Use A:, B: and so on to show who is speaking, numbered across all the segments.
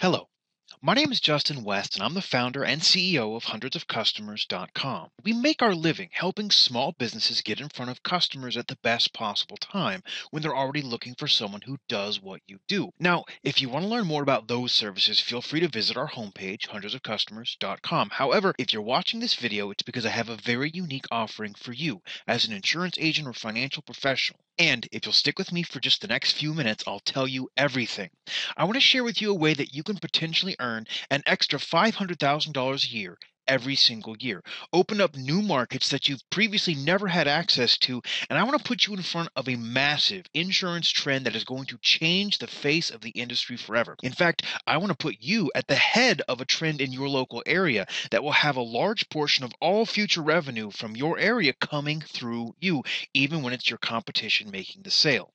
A: Hello, my name is Justin West, and I'm the founder and CEO of hunderdsofcustomers.com. We make our living helping small businesses get in front of customers at the best possible time when they're already looking for someone who does what you do. Now, if you want to learn more about those services, feel free to visit our homepage, hunderdsofcustomers.com. However, if you're watching this video, it's because I have a very unique offering for you as an insurance agent or financial professional. And if you'll stick with me for just the next few minutes, I'll tell you everything. I want to share with you a way that you can potentially earn an extra $500,000 a year every single year. Open up new markets that you've previously never had access to, and I want to put you in front of a massive insurance trend that is going to change the face of the industry forever. In fact, I want to put you at the head of a trend in your local area that will have a large portion of all future revenue from your area coming through you, even when it's your competition making the sale.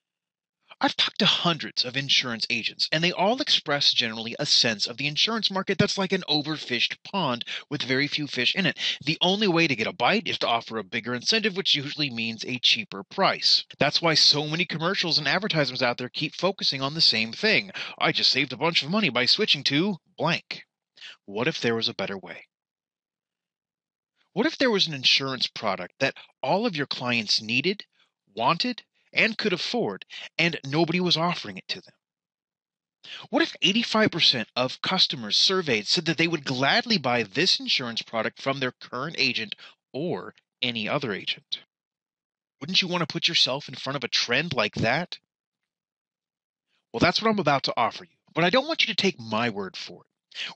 A: I've talked to hundreds of insurance agents, and they all express generally a sense of the insurance market that's like an overfished pond with very few fish in it. The only way to get a bite is to offer a bigger incentive, which usually means a cheaper price. That's why so many commercials and advertisements out there keep focusing on the same thing. I just saved a bunch of money by switching to blank. What if there was a better way? What if there was an insurance product that all of your clients needed, wanted, and could afford, and nobody was offering it to them? What if 85% of customers surveyed said that they would gladly buy this insurance product from their current agent or any other agent? Wouldn't you want to put yourself in front of a trend like that? Well, that's what I'm about to offer you, but I don't want you to take my word for it.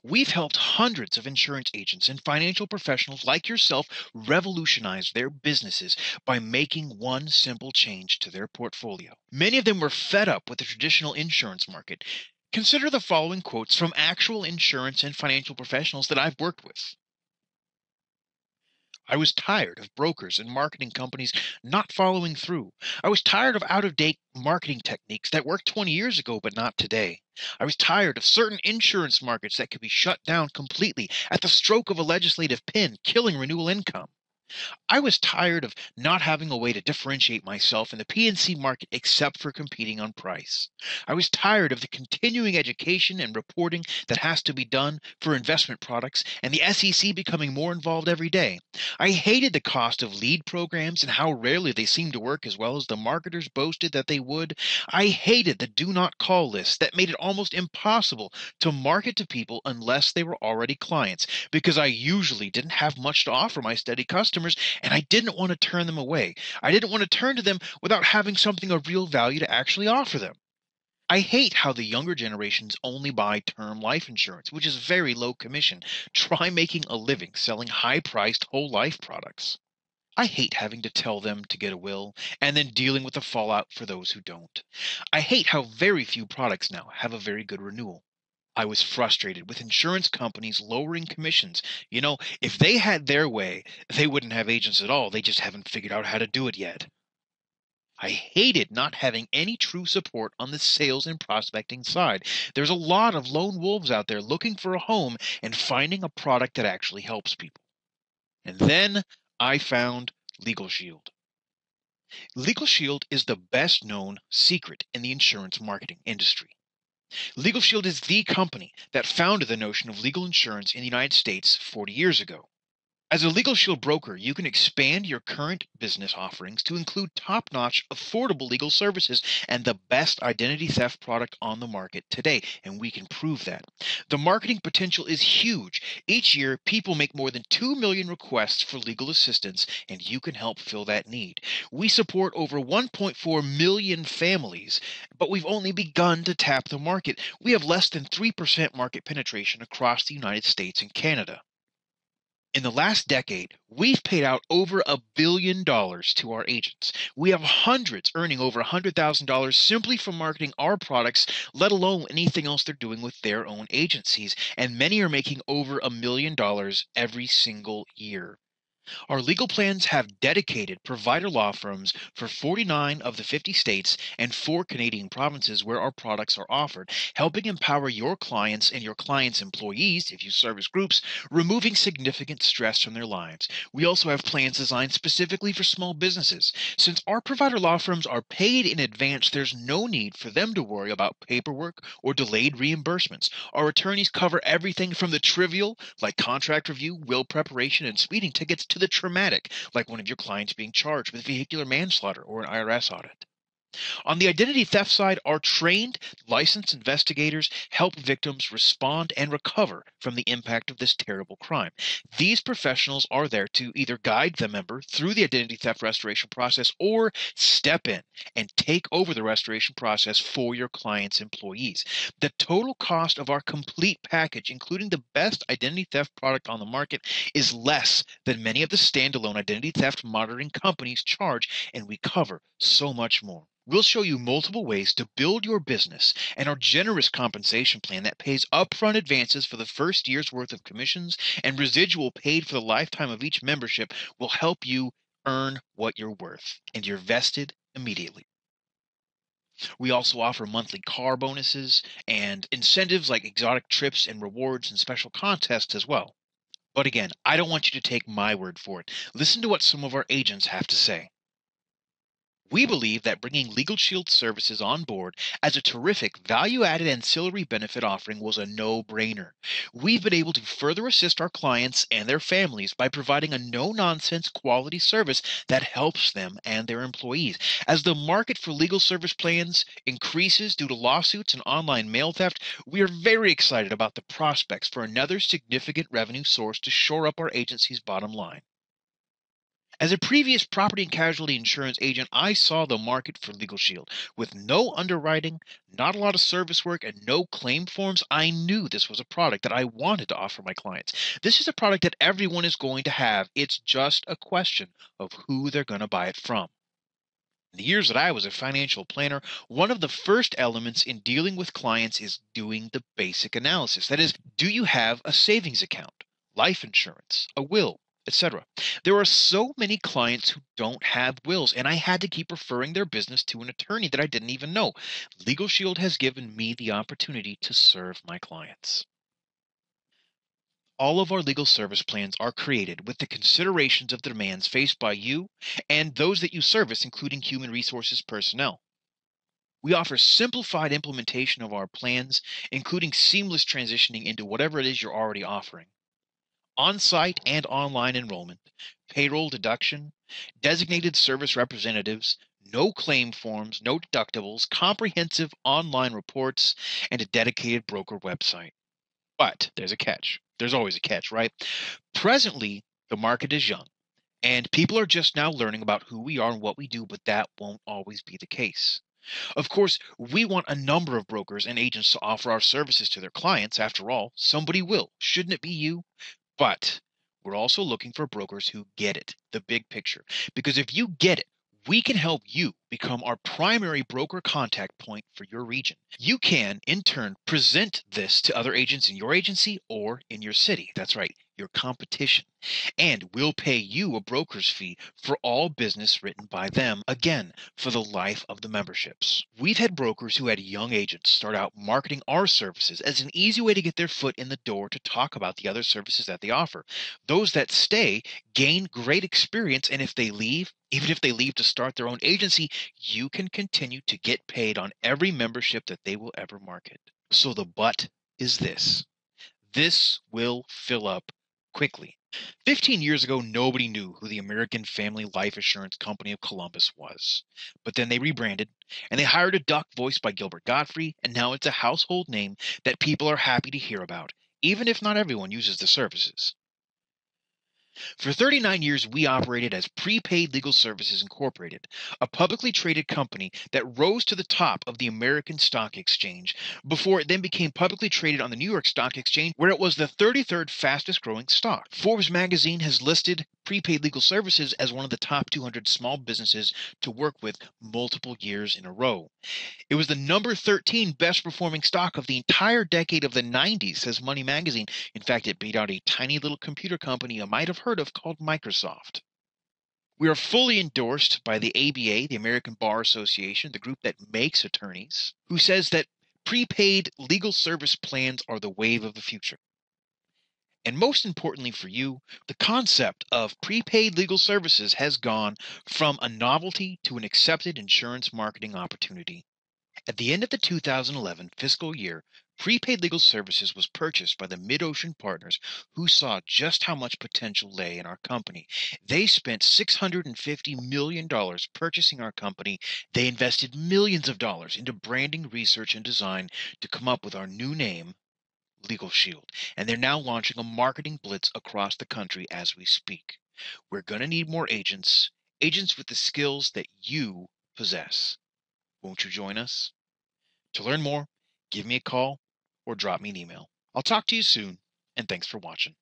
A: We've helped hundreds of insurance agents and financial professionals like yourself revolutionize their businesses by making one simple change to their portfolio. Many of them were fed up with the traditional insurance market. Consider the following quotes from actual insurance and financial professionals that I've worked with. I was tired of brokers and marketing companies not following through. I was tired of out of date marketing techniques that worked 20 years ago but not today. I was tired of certain insurance markets that could be shut down completely at the stroke of a legislative pen, killing renewal income. I was tired of not having a way to differentiate myself in the P&C market except for competing on price. I was tired of the continuing education and reporting that has to be done for investment products and the SEC becoming more involved every day. I hated the cost of lead programs and how rarely they seemed to work as well as the marketers boasted that they would. I hated the do not call lists that made it almost impossible to market to people unless they were already clients, because I usually didn't have much to offer my steady customers and I didn't want to turn them away. I didn't want to turn to them without having something of real value to actually offer them. I hate how the younger generations only buy term life insurance, which is very low commission. Try making a living selling high priced whole life products. I hate having to tell them to get a will and then dealing with the fallout for those who don't. I hate how very few products now have a very good renewal. I was frustrated with insurance companies lowering commissions. If they had their way, they wouldn't have agents at all. They just haven't figured out how to do it yet. I hated not having any true support on the sales and prospecting side. There's a lot of lone wolves out there looking for a home and finding a product that actually helps people. And then I found Legal Shield. Legal Shield is the best known secret in the insurance marketing industry. Legal Shield is the company that founded the notion of legal insurance in the United States 40 years ago. As a Legal Shield broker, you can expand your current business offerings to include top-notch, affordable legal services and the best identity theft product on the market today, and we can prove that. The marketing potential is huge. Each year, people make more than 2 million requests for legal assistance, and you can help fill that need. We support over 1.4 million families, but we've only begun to tap the market. We have less than 3% market penetration across the United States and Canada. In the last decade, we've paid out over $1 billion to our agents. We have hundreds earning over $100,000 simply from marketing our products, let alone anything else they're doing with their own agencies. And many are making over $1 million every single year. Our legal plans have dedicated provider law firms for 49 of the 50 states and 4 Canadian provinces where our products are offered, helping empower your clients and your clients' employees, if you service groups, removing significant stress from their lives. We also have plans designed specifically for small businesses. Since our provider law firms are paid in advance, there's no need for them to worry about paperwork or delayed reimbursements. Our attorneys cover everything from the trivial, like contract review, will preparation, and speeding tickets, to the traumatic, like one of your clients being charged with vehicular manslaughter or an IRS audit. On the identity theft side, our trained, licensed investigators help victims respond and recover from the impact of this terrible crime. These professionals are there to either guide the member through the identity theft restoration process or step in and take over the restoration process for your client's employees. The total cost of our complete package, including the best identity theft product on the market, is less than many of the standalone identity theft monitoring companies charge, and we cover so much more. We'll show you multiple ways to build your business, and our generous compensation plan that pays upfront advances for the first year's worth of commissions and residual paid for the lifetime of each membership will help you earn what you're worth, and you're vested immediately. We also offer monthly car bonuses and incentives like exotic trips and rewards and special contests as well. But again, I don't want you to take my word for it. Listen to what some of our agents have to say. We believe that bringing Legal Shield services on board as a terrific value-added ancillary benefit offering was a no-brainer. We've been able to further assist our clients and their families by providing a no-nonsense quality service that helps them and their employees. As the market for legal service plans increases due to lawsuits and online mail theft, we are very excited about the prospects for another significant revenue source to shore up our agency's bottom line. As a previous property and casualty insurance agent, I saw the market for Legal Shield. With no underwriting, not a lot of service work, and no claim forms, I knew this was a product that I wanted to offer my clients. This is a product that everyone is going to have. It's just a question of who they're going to buy it from. In the years that I was a financial planner, one of the first elements in dealing with clients is doing the basic analysis. That is, do you have a savings account, life insurance, a will, etc.? There are so many clients who don't have wills, and I had to keep referring their business to an attorney that I didn't even know. Legal Shield has given me the opportunity to serve my clients. All of our legal service plans are created with the considerations of the demands faced by you and those that you service, including human resources personnel. We offer simplified implementation of our plans, including seamless transitioning into whatever it is you're already offering. On-site and online enrollment, payroll deduction, designated service representatives, no claim forms, no deductibles, comprehensive online reports, and a dedicated broker website. But there's a catch. There's always a catch, right? Presently, the market is young, and people are just now learning about who we are and what we do, but that won't always be the case. Of course, we want a number of brokers and agents to offer our services to their clients. After all, somebody will. Shouldn't it be you? But we're also looking for brokers who get it, the big picture. Because if you get it, we can help you become our primary broker contact point for your region. You can, in turn, present this to other agents in your agency or in your city. That's right, your competition. And we'll pay you a broker's fee for all business written by them, again, for the life of the memberships. We've had brokers who had young agents start out marketing our services as an easy way to get their foot in the door to talk about the other services that they offer. Those that stay gain great experience, and if they leave, even if they leave to start their own agency, you can continue to get paid on every membership that they will ever market. So the but is this. This will fill up quickly. 15 years ago, nobody knew who the American Family Life Assurance Company of Columbus was. But then they rebranded, and they hired a duck voiced by Gilbert Godfrey, and now it's a household name that people are happy to hear about, even if not everyone uses the services. For 39 years, we operated as Prepaid Legal Services Incorporated, a publicly traded company that rose to the top of the American Stock Exchange before it then became publicly traded on the New York Stock Exchange, where it was the 33rd fastest growing stock. Forbes magazine has listed Prepaid Legal Services as one of the top 200 small businesses to work with multiple years in a row. It was the number 13 best performing stock of the entire decade of the 90s, says Money Magazine. In fact, it beat out a tiny little computer company you might have heard of called Microsoft. We are fully endorsed by the ABA, the American Bar Association, the group that makes attorneys, who says that prepaid legal service plans are the wave of the future. And most importantly for you, the concept of prepaid legal services has gone from a novelty to an accepted insurance marketing opportunity. At the end of the 2011 fiscal year, Prepaid Legal Services was purchased by the MidOcean Partners, who saw just how much potential lay in our company. They spent $650 million purchasing our company. They invested millions of dollars into branding, research, and design to come up with our new name, Legal Shield. And they're now launching a marketing blitz across the country as we speak. We're going to need more agents, agents with the skills that you possess. Won't you join us? To learn more, give me a call or drop me an email. I'll talk to you soon, and thanks for watching.